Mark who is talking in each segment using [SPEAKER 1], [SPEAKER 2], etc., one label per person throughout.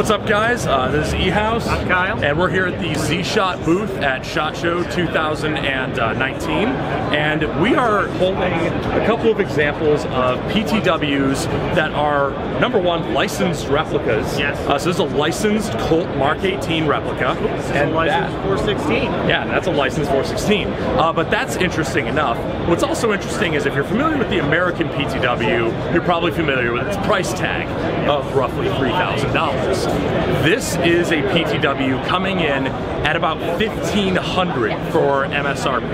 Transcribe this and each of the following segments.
[SPEAKER 1] What's up, guys? This is E-House.
[SPEAKER 2] I'm Kyle.
[SPEAKER 1] And we're here at the ZShot booth at SHOT Show 2019. And we are holding a couple of examples of PTWs that are, number one, licensed replicas.
[SPEAKER 2] Yes.
[SPEAKER 1] So this is a licensed Colt Mk18 replica.
[SPEAKER 2] This is a licensed 416.
[SPEAKER 1] Yeah, that's a licensed 416. But that's interesting enough. What's also interesting is if you're familiar with the American PTW, you're probably familiar with its price tag of roughly $3,000. This is a PTW coming in at about $1,500 for MSRP.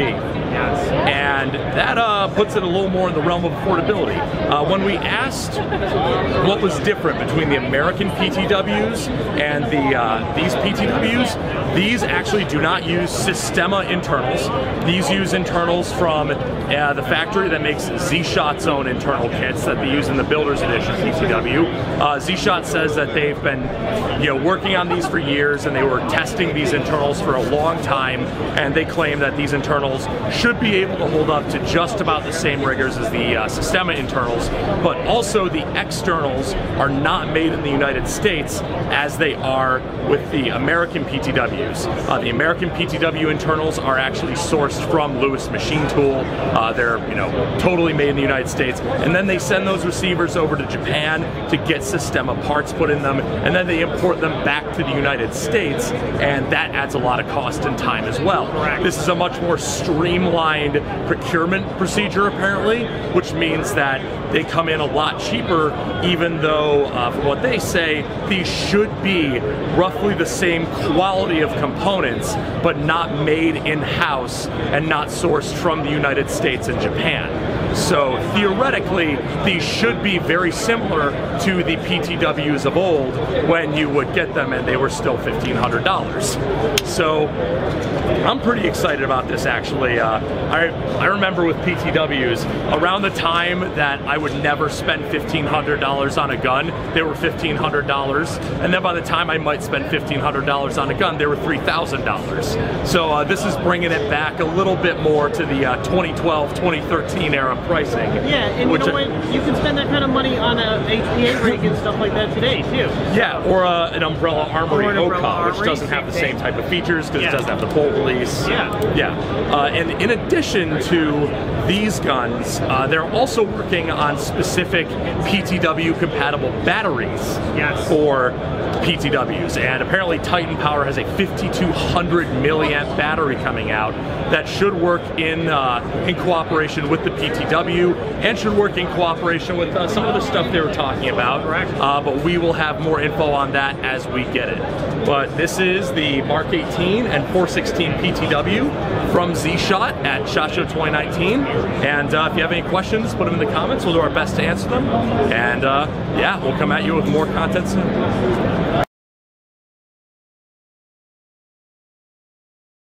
[SPEAKER 2] Yes.
[SPEAKER 1] And that puts it a little more in the realm of affordability. When we asked what was different between the American PTWs and these PTWs, these actually do not use Sistema internals. These use internals from the factory that makes ZShot's own internal kits that they use in the Builder's Edition PTW. ZShot says that they've been working on these for years, and they were testing these internals for a long time, and they claim that these internals should be able to hold up to just about the same rigors as the Sistema internals, but also the externals are not made in the United States as they are with the American PTWs. The American PTW internals are actually sourced from Lewis Machine Tool. They're totally made in the United States, and then they send those receivers over to Japan to get Sistema parts put in them, and then they import them back to the United States, and that adds a lot of cost and time as well.
[SPEAKER 2] Correct.
[SPEAKER 1] This is a much more streamlined procurement procedure apparently, which means that they come in a lot cheaper, even though from what they say, these should be roughly the same quality of components, but not made in-house and not sourced from the United States and Japan. So theoretically, these should be very similar to the PTWs of old when you would get them and they were still $1,500. So I'm pretty excited about this actually. I remember with PTWs, around the time that I would never spend $1,500 on a gun, they were $1,500. And then by the time I might spend $1,500 on a gun, they were $3,000. So this is bringing it back a little bit more to the 2012, 2013 era pricing.
[SPEAKER 2] Yeah, and you know what? You can spend that kind of money on a HK rig and stuff like that today, too.
[SPEAKER 1] Yeah, or an Umbrella Armory OCA, which doesn't have the same type of features because it doesn't have the bolt release.
[SPEAKER 2] Yeah.
[SPEAKER 1] Yeah. And in addition to these guns, they're also working on specific PTW compatible batteries for PTWs, and apparently Titan Power has a 5200 milliamp battery coming out that should work in cooperation with the PTW and should work in cooperation with some of the stuff they were talking about.
[SPEAKER 2] Correct.
[SPEAKER 1] But we will have more info on that as we get it. But this is the Mk18 and 416 PTW from ZShot at SHOT Show 2019. And if you have any questions, put them in the comments. We'll do our best to answer them. And yeah, we'll come at you with more content soon.